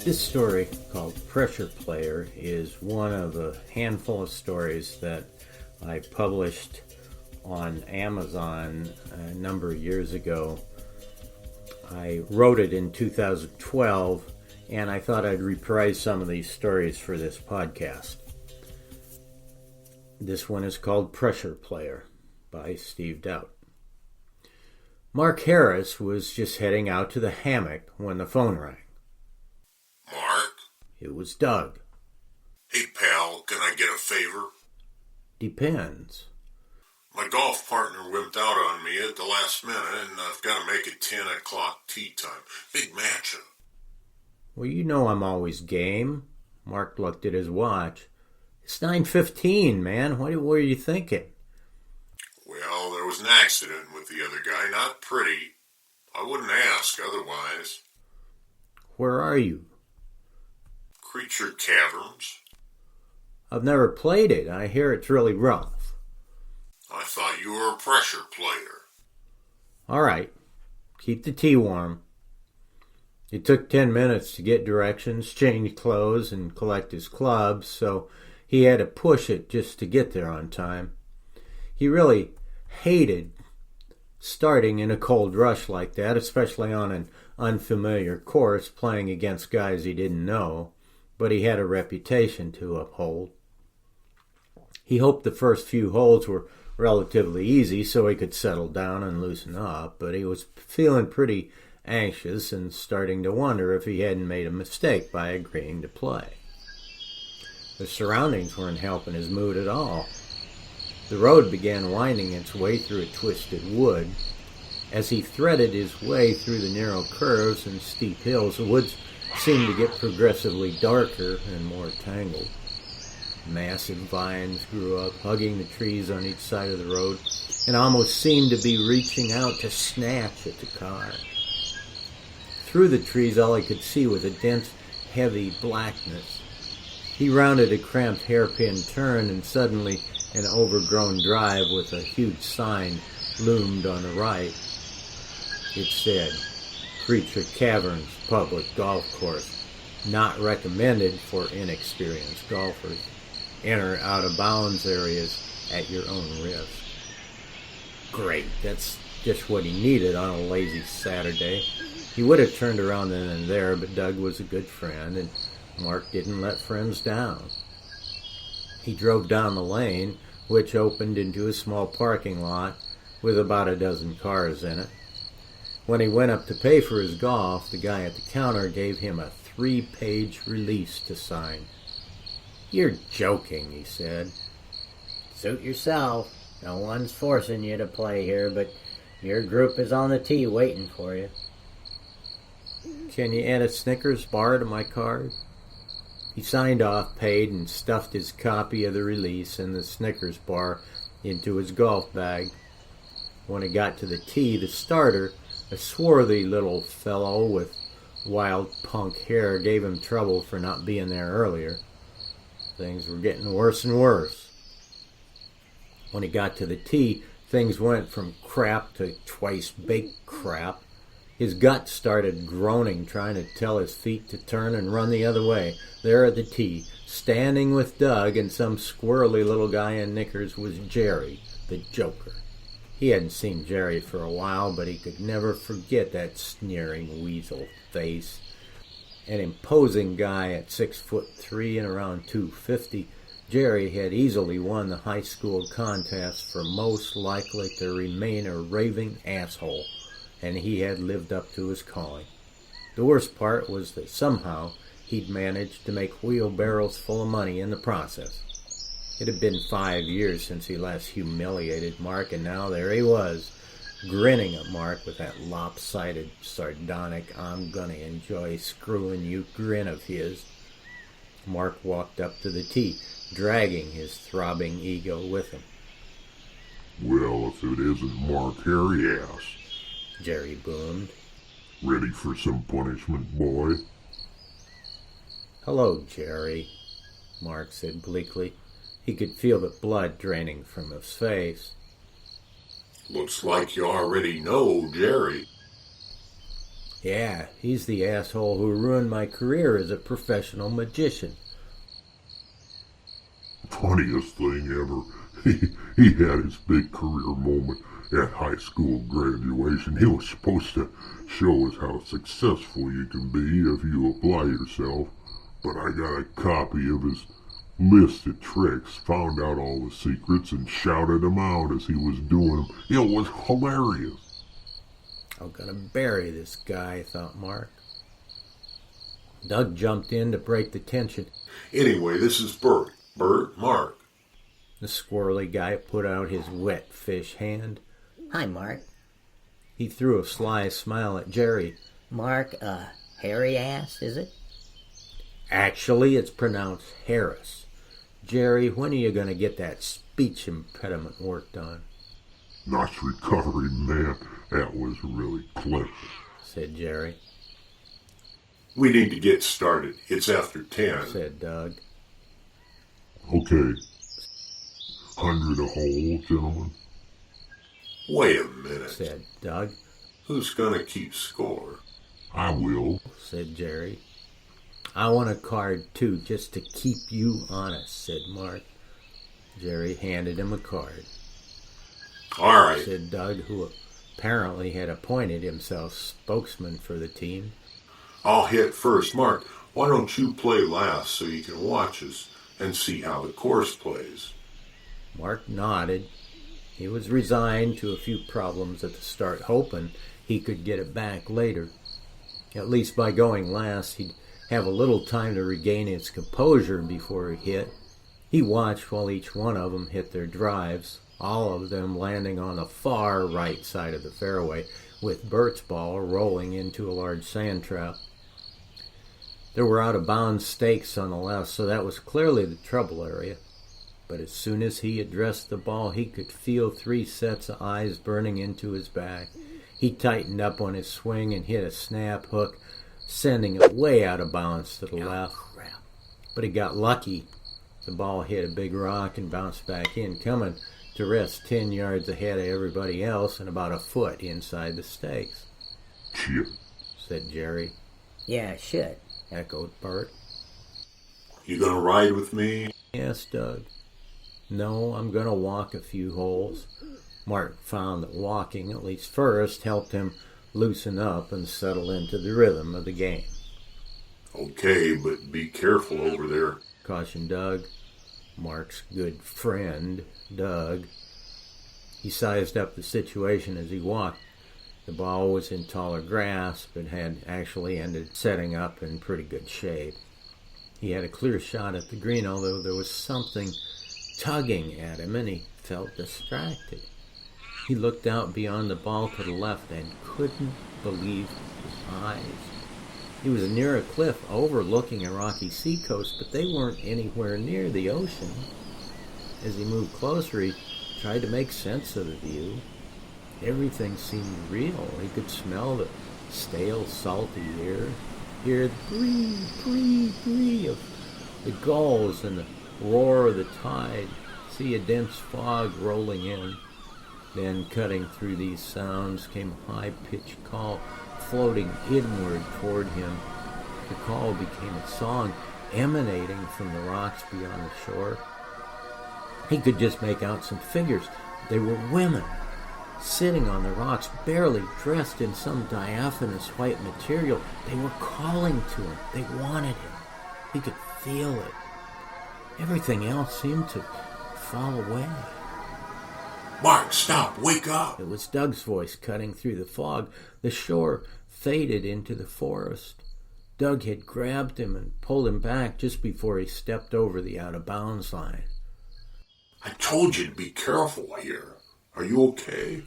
This story, called Pressure Player, is one of a handful of stories that I published on Amazon a number of years ago. I wrote it in 2012, and I thought I'd reprise some of these stories for this podcast. This one is called Pressure Player by Steve Doubt. Mark Harris was just heading out to the hammock when the phone rang. Mark? It was Doug. Hey, pal, can I get a favor? Depends. My golf partner wimped out on me at the last minute, and I've got to make it 10 o'clock tee time. Big matchup. Well, you know I'm always game. Mark looked at his watch. It's 9:15, man. What were you thinking? Well, there was an accident with the other guy. Not pretty. I wouldn't ask otherwise. Where are you? Creature Caverns. I've never played it. I hear it's really rough. I thought you were a pressure player. All right. Keep the tea warm. It took 10 minutes to get directions, change clothes, and collect his clubs, so he had to push it just to get there on time. He really hated starting in a cold rush like that, especially on an unfamiliar course, playing against guys he didn't know, but he had a reputation to uphold. He hoped the first few holes were relatively easy so he could settle down and loosen up, but he was feeling pretty anxious and starting to wonder if he hadn't made a mistake by agreeing to play. The surroundings weren't helping his mood at all. The road began winding its way through a twisted wood. As he threaded his way through the narrow curves and steep hills, the woods seemed to get progressively darker and more tangled. Massive vines grew up, hugging the trees on each side of the road, and almost seemed to be reaching out to snatch at the car. Through the trees, all he could see was a dense, heavy blackness. He rounded a cramped hairpin turn, and suddenly an overgrown drive with a huge sign loomed on the right. It said, Creature Caverns Public Golf Course. Not recommended for inexperienced golfers. Enter out-of-bounds areas at your own risk. Great, that's just what he needed on a lazy Saturday. He would have turned around then and there, but Doug was a good friend, and Mark didn't let friends down. He drove down the lane, which opened into a small parking lot with about a dozen cars in it. When he went up to pay for his golf, the guy at the counter gave him a 3-page release to sign. You're joking, he said. Suit yourself. No one's forcing you to play here, but your group is on the tee waiting for you. Can you add a Snickers bar to my card? He signed off, paid, and stuffed his copy of the release and the Snickers bar into his golf bag. When he got to the tee, the starter, a swarthy little fellow with wild punk hair, gave him trouble for not being there earlier. Things were getting worse and worse. When he got to the tee, things went from crap to twice-baked crap. His gut started groaning, trying to tell his feet to turn and run the other way. There at the tee, standing with Doug and some squirrely little guy in knickers, was Jerry, the Joker. He hadn't seen Jerry for a while, but he could never forget that sneering weasel face. An imposing guy at 6'3" and around 250, Jerry had easily won the high school contest for most likely to remain a raving asshole, and he had lived up to his calling. The worst part was that somehow he'd managed to make wheelbarrows full of money in the process. It had been 5 years since he last humiliated Mark, and now there he was, grinning at Mark with that lopsided, sardonic, I'm gonna enjoy screwing you grin of his. Mark walked up to the tee, dragging his throbbing ego with him. Well, if it isn't Mark Harris, Jerry boomed. Ready for some punishment, boy? Hello, Jerry, Mark said bleakly. He could feel the blood draining from his face. Looks like you already know Jerry. Yeah, he's the asshole who ruined my career as a professional magician. Funniest thing ever. He had his big career moment at high school graduation. He was supposed to show us how successful you can be if you apply yourself. But I got a copy of his list of tricks, found out all the secrets, and shouted them out as he was doing them. It was hilarious. I'm gonna bury this guy, thought Mark. Doug jumped in to break the tension. Anyway, this is Bert. Bert, Mark. The squirrely guy put out his wet fish hand. Hi, Mark. He threw a sly smile at Jerry. Mark, hairy ass, is it? Actually, it's pronounced Harris. Jerry, when are you going to get that speech impediment worked on? Nice recovery, man. That was really clever, Said Jerry. We need to get started. It's after 10. Said Doug. Okay. 100 a hole, gentlemen. Wait a minute. Said Doug. Who's gonna keep score? I will. Said Jerry. I want a card, too, just to keep you honest, said Mark. Jerry handed him a card. All right. Said Doug, who apparently had appointed himself spokesman for the team. I'll hit first. Mark, why don't you play last so you can watch us and see how the course plays? Mark nodded. He was resigned to a few problems at the start, hoping he could get it back later. At least by going last, he'd have a little time to regain his composure before he hit. He watched while each one of them hit their drives, all of them landing on the far right side of the fairway, with Bert's ball rolling into a large sand trap. There were out-of-bounds stakes on the left, so that was clearly the trouble area. But as soon as he addressed the ball, he could feel 3 sets of eyes burning into his back. He tightened up on his swing and hit a snap hook, sending it way out of bounds to the left. But he got lucky. The ball hit a big rock and bounced back in, coming to rest 10 yards ahead of everybody else and about a foot inside the stakes. Shit. Said Jerry. Yeah, shit. Echoed Bert. You gonna ride with me? Yes, Doug. No, I'm going to walk a few holes. Mark found that walking, at least first, helped him loosen up and settle into the rhythm of the game. Okay, but be careful over there. Cautioned Doug. Mark's good friend, Doug. He sized up the situation as he walked. The ball was in taller grass, but had actually ended setting up in pretty good shape. He had a clear shot at the green, although there was something tugging at him, and he felt distracted. He looked out beyond the ball to the left and couldn't believe his eyes. He was near a cliff overlooking a rocky seacoast, but they weren't anywhere near the ocean. As he moved closer, he tried to make sense of the view. Everything seemed real. He could smell the stale, salty air, hear the bree of the gulls and the roar of the tide, see a dense fog rolling in. Then, cutting through these sounds, came a high-pitched call floating inward toward him. The call became a song emanating from the rocks beyond the shore. He could just make out some figures. They were women, sitting on the rocks, barely dressed in some diaphanous white material. They were calling to him. They wanted him. He could feel it. Everything else seemed to fall away. Mark, stop! Wake up! It was Doug's voice cutting through the fog. The shore faded into the forest. Doug had grabbed him and pulled him back just before he stepped over the out-of-bounds line. I told you to be careful here. Are you okay?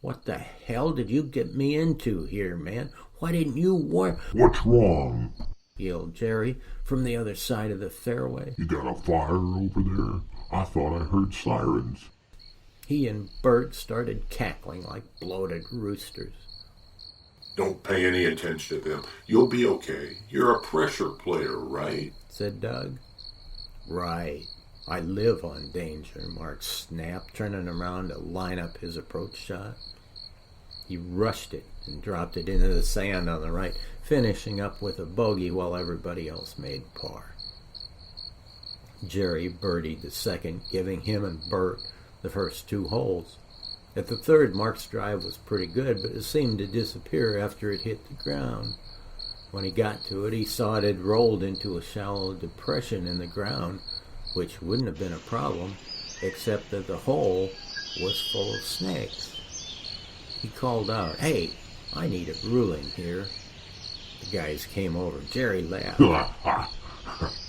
What the hell did you get me into here, man? Why didn't you warn... What's wrong? Yelled Jerry from the other side of the fairway. You got a fire over there? I thought I heard sirens. He and Bert started cackling like bloated roosters. Don't pay any attention to them. You'll be okay. You're a pressure player, right? Said Doug. Right. I live on danger, Mark snapped, turning around to line up his approach shot. He rushed it and dropped it into the sand on the right, finishing up with a bogey while everybody else made par. Jerry birdied the second, giving him and Bert the first 2 holes. At the third, Mark's drive was pretty good, but it seemed to disappear after it hit the ground. When he got to it, he saw it had rolled into a shallow depression in the ground, which wouldn't have been a problem, except that the hole was full of snakes. He called out, "Hey, I need a ruling here." The guys came over. Jerry laughed.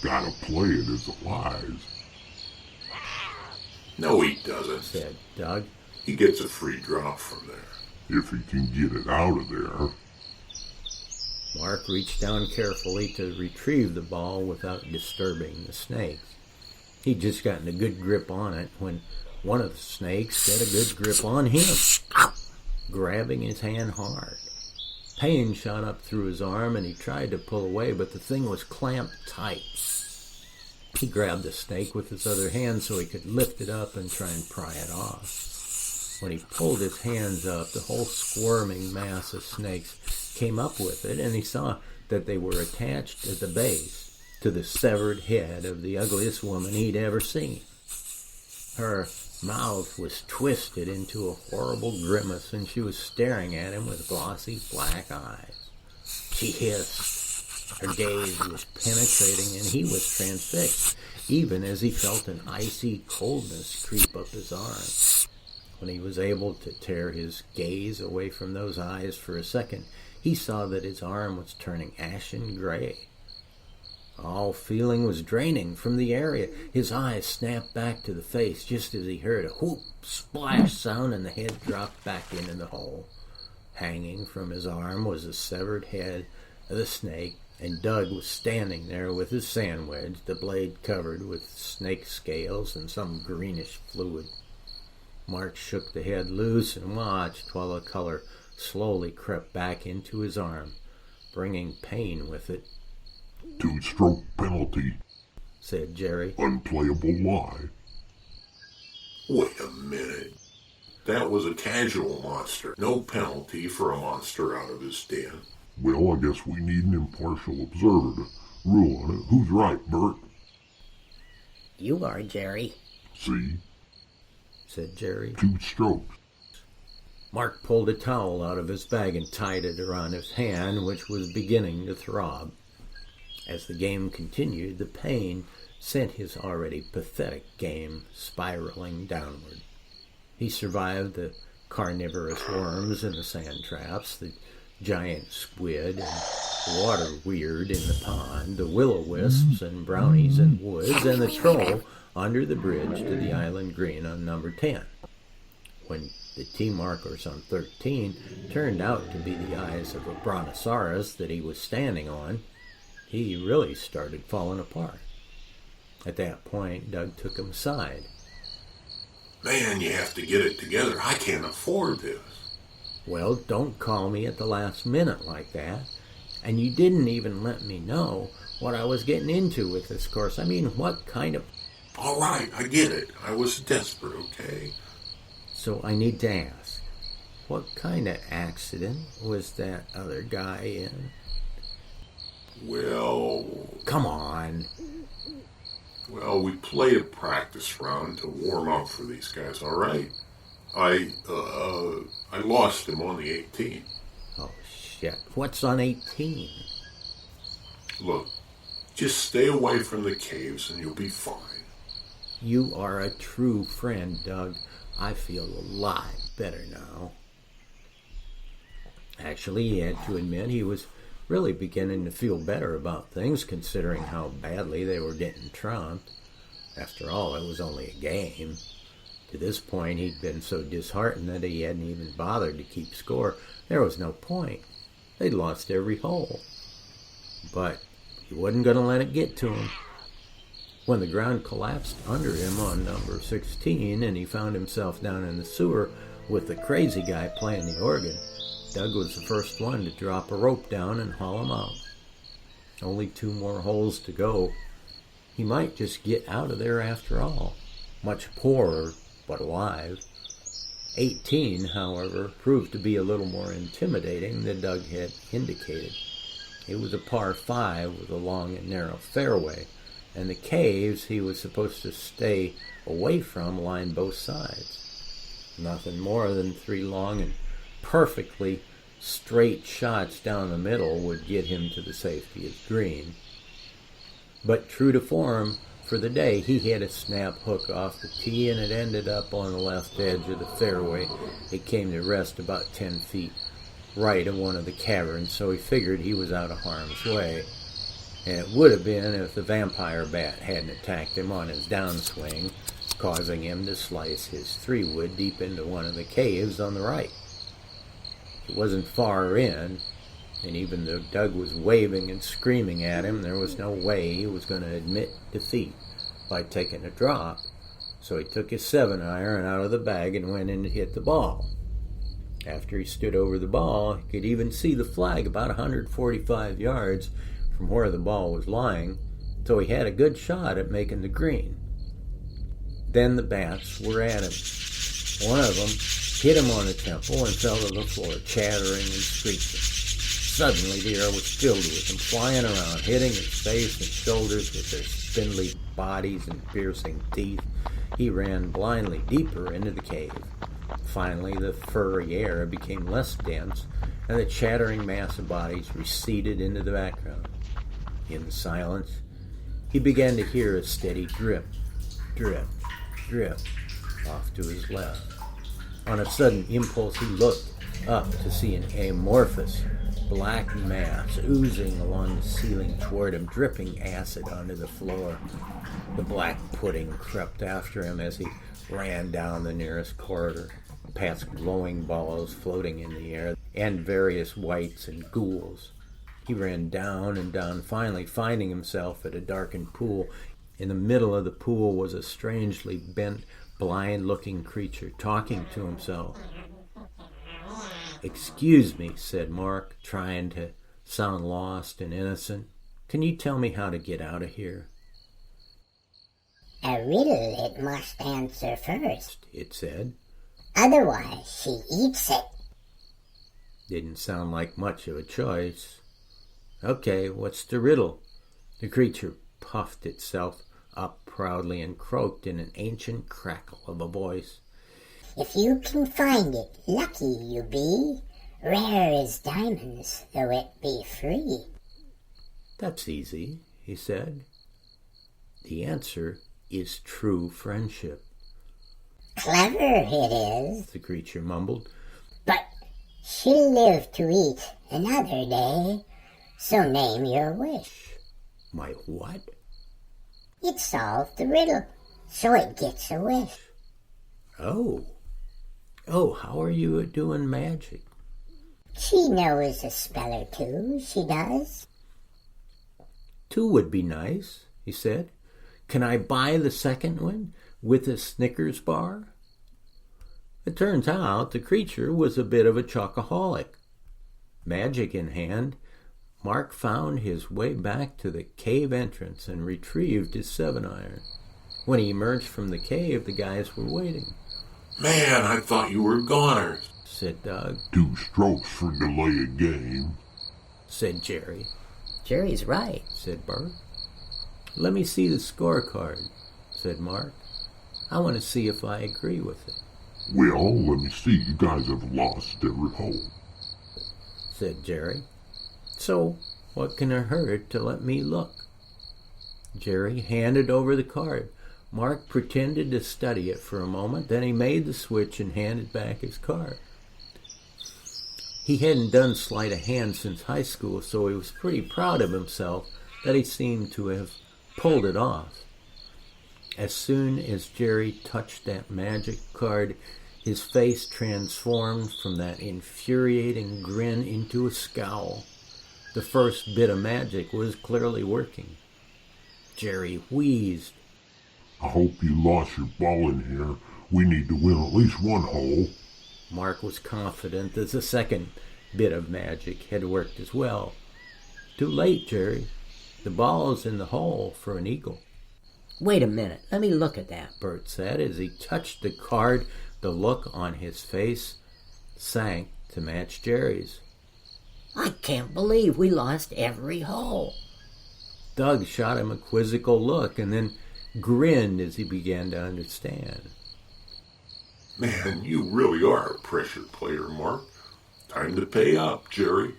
Gotta play it as it lies. No, he doesn't, said Doug. He gets a free drop from there. If he can get it out of there. Mark reached down carefully to retrieve the ball without disturbing the snakes. He'd just gotten a good grip on it when one of the snakes got a good grip on him, grabbing his hand hard. Pain shot up through his arm, and he tried to pull away, but the thing was clamped tight. He grabbed the snake with his other hand so he could lift it up and try and pry it off. When he pulled his hands up, the whole squirming mass of snakes came up with it, and he saw that they were attached at the base to the severed head of the ugliest woman he'd ever seen. Her mouth was twisted into a horrible grimace, and she was staring at him with glossy black eyes. She hissed. Her gaze was penetrating, and he was transfixed, even as he felt an icy coldness creep up his arm. When he was able to tear his gaze away from those eyes for a second, he saw that his arm was turning ashen gray. All feeling was draining from the area. His eyes snapped back to the face just as he heard a whoop, splash sound, and the head dropped back into the hole. Hanging from his arm was the severed head of the snake, and Doug was standing there with his sand wedge, the blade covered with snake scales and some greenish fluid. Mark shook the head loose and watched while the color slowly crept back into his arm, bringing pain with it. 2-stroke penalty, said Jerry. Unplayable lie. Wait a minute. That was a casual monster. No penalty for a monster out of his den. Well, I guess we need an impartial observer to rule on it. Who's right, Bert? You are, Jerry. See? Said Jerry. 2 strokes. Mark pulled a towel out of his bag and tied it around his hand, which was beginning to throb. As the game continued, the pain sent his already pathetic game spiraling downward. He survived the carnivorous worms and the sand traps, the giant squid and water weird in the pond, the will-o-wisps and brownies in woods, and the troll under the bridge to the island green on number 10. When the T markers on 13 turned out to be the eyes of a brontosaurus that he was standing on, he really started falling apart. At that point, Doug took him aside. Man, you have to get it together. I can't afford this. Well, don't call me at the last minute like that. And you didn't even let me know what I was getting into with this course. I mean, what kind of... All right, I get it. I was desperate, okay? So I need to ask, what kind of accident was that other guy in? Well... Come on. Well, we played a practice round to warm up for these guys, all right? I lost him on the 18th. Oh, shit. What's on 18? Look, just stay away from the caves and you'll be fine. You are a true friend, Doug. I feel a lot better now. Actually, he had to admit he was really beginning to feel better about things, considering how badly they were getting trumped. After all, it was only a game. To this point, he'd been so disheartened that he hadn't even bothered to keep score. There was no point. They'd lost every hole. But he wasn't going to let it get to him. When the ground collapsed under him on number 16 and he found himself down in the sewer with the crazy guy playing the organ, Doug was the first one to drop a rope down and haul him out. Only 2 more holes to go. He might just get out of there after all. Much poorer, but alive. 18, however, proved to be a little more intimidating than Doug had indicated. It was a par 5 with a long and narrow fairway, and the caves he was supposed to stay away from lined both sides. Nothing more than 3 long and perfectly straight shots down the middle would get him to the safetiest green. But true to form, for the day, he hit a snap hook off the tee, and it ended up on the left edge of the fairway. It came to rest about 10 feet right of one of the caverns, so he figured he was out of harm's way. And it would have been if the vampire bat hadn't attacked him on his downswing, causing him to slice his 3-wood deep into one of the caves on the right. It wasn't far in, and even though Doug was waving and screaming at him, there was no way he was going to admit defeat by taking a drop. So he took his 7-iron out of the bag and went in to hit the ball. After he stood over the ball, he could even see the flag about 145 yards from where the ball was lying, so he had a good shot at making the green. Then the bats were at him. One of them hit him on the temple and fell to the floor, chattering and screeching. Suddenly the air was filled with them, flying around, hitting his face and shoulders with their spindly bodies and piercing teeth. He ran blindly deeper into the cave. Finally, the furry air became less dense, and the chattering mass of bodies receded into the background. In the silence, he began to hear a steady drip, drip, drip off to his left. On a sudden impulse, he looked up to see an amorphous black mass oozing along the ceiling toward him, dripping acid onto the floor. The black pudding crept after him as he ran down the nearest corridor, past glowing balls floating in the air, and various whites and ghouls. He ran down and down, finally finding himself at a darkened pool. In the middle of the pool was a strangely bent, blind-looking creature, talking to himself. "Excuse me," said Mark, trying to sound lost and innocent. "Can you tell me how to get out of here?" "A riddle it must answer first," it said. "Otherwise she eats it." Didn't sound like much of a choice. "Okay, what's the riddle?" The creature puffed itself up proudly and croaked in an ancient crackle of a voice. "If you can find it, lucky you be. Rare as diamonds, though it be free." "That's easy," he said. "The answer is true friendship." "Clever it is," the creature mumbled. "but she'll live to eat another day, so name your wish." "My what?" "It solved the riddle, so it gets a wish." Oh, how are you at doing magic?" "She knows a spell or two, she does." "2 would be nice," he said. "Can I buy the second one with a Snickers bar?" It turns out the creature was a bit of a chocoholic. Magic in hand, Mark found his way back to the cave entrance and retrieved his 7-iron. When he emerged from the cave, the guys were waiting. "Man, I thought you were goners," said Doug. 2 strokes for delay a game, said Jerry. "Jerry's right," said Bert. "Let me see the scorecard," said Mark. "I want to see if I agree with it," Well, let me see. You guys have lost every hole, said Jerry. "So, what can it hurt to let me look?" Jerry handed over the card. Mark pretended to study it for a moment, then he made the switch and handed back his card. He hadn't done sleight of hand since high school, so he was pretty proud of himself that he seemed to have pulled it off. As soon as Jerry touched that magic card, his face transformed from that infuriating grin into a scowl. The first bit of magic was clearly working. Jerry wheezed. I hope you lost your ball in here. We need to win at least 1 hole. Mark was confident that the second bit of magic had worked as well. "Too late, Jerry. The ball's in the hole for an eagle." "Wait a minute, let me look at that." Bert said as he touched the card. The look on his face sank to match Jerry's. I can't believe we lost every hole. Doug shot him a quizzical look and then grinned as he began to understand. Man, you really are a pressure player, Mark. Time to pay up, Jerry.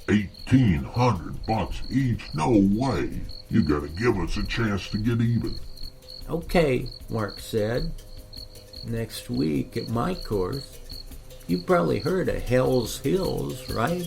$1,800 each? No way. You gotta give us a chance to get even. Okay, Mark said. Next week at my course, you probably heard of Hell's Hills, right?